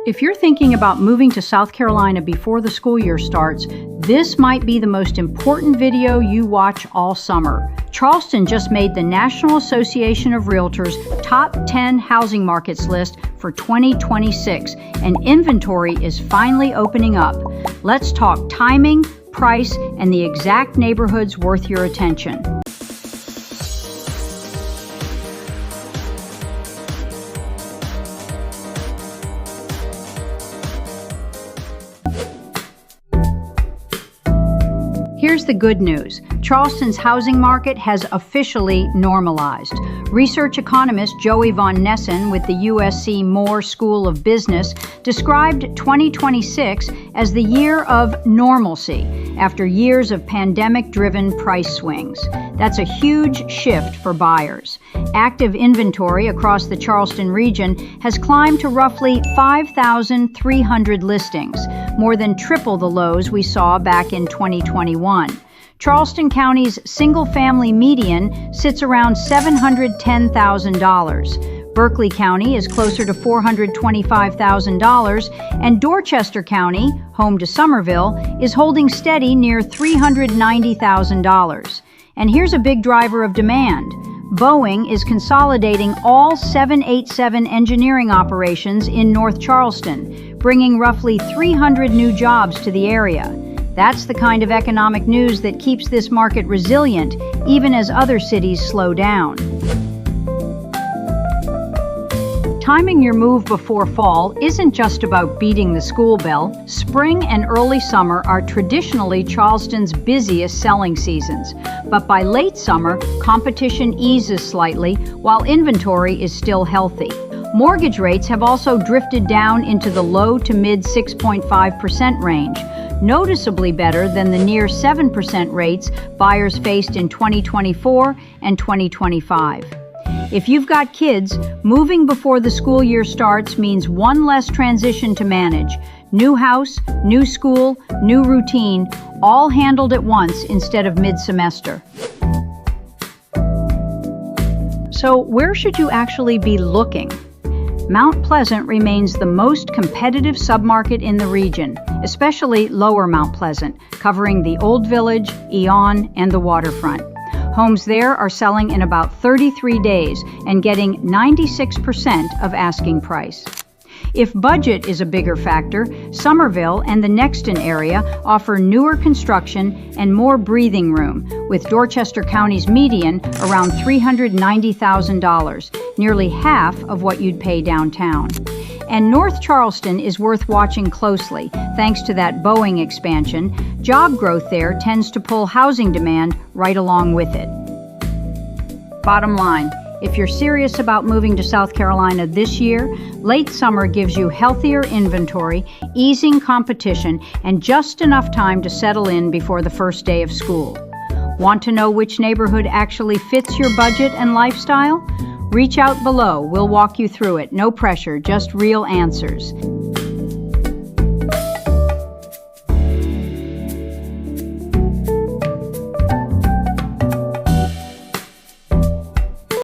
If you're thinking about moving to South Carolina before the school year starts, this might be the most important video you watch all summer. Charleston just made the National Association of Realtors Top 10 Housing Markets list for 2026, and inventory is finally opening up. Let's talk timing, price, and the exact neighborhoods worth your attention. Here's the good news. Charleston's housing market has officially normalized. Research economist Joey von Nessen with the USC Moore School of Business described 2026 as the year of normalcy after years of pandemic-driven price swings. That's a huge shift for buyers. Active inventory across the Charleston region has climbed to roughly 5,300 listings, more than triple the lows we saw back in 2021. Charleston County's single-family median sits around $710,000. Berkeley County is closer to $425,000, and Dorchester County, home to Summerville, is holding steady near $390,000. And here's a big driver of demand. Boeing is consolidating all 787 engineering operations in North Charleston, bringing roughly 300 new jobs to the area. That's the kind of economic news that keeps this market resilient, even as other cities slow down. Timing your move before fall isn't just about beating the school bell. Spring and early summer are traditionally Charleston's busiest selling seasons. But by late summer, competition eases slightly while inventory is still healthy. Mortgage rates have also drifted down into the low to mid 6.5% range, noticeably better than the near 7% rates buyers faced in 2024 and 2025. If you've got kids, moving before the school year starts means one less transition to manage. New house, new school, new routine, all handled at once instead of mid-semester. So where should you actually be looking? Mount Pleasant remains the most competitive submarket in the region, especially Lower Mount Pleasant, covering the Old Village, Eon, and the waterfront. Homes there are selling in about 33 days and getting 96% of asking price. If budget is a bigger factor, Summerville and the Nexton area offer newer construction and more breathing room, with Dorchester County's median around $390,000, nearly half of what you'd pay downtown. And North Charleston is worth watching closely, thanks to that Boeing expansion. Job growth there tends to pull housing demand right along with it. Bottom line, if you're serious about moving to South Carolina this year, late summer gives you healthier inventory, easing competition, and just enough time to settle in before the first day of school. Want to know which neighborhood actually fits your budget and lifestyle? Reach out below. We'll walk you through it. No pressure, just real answers.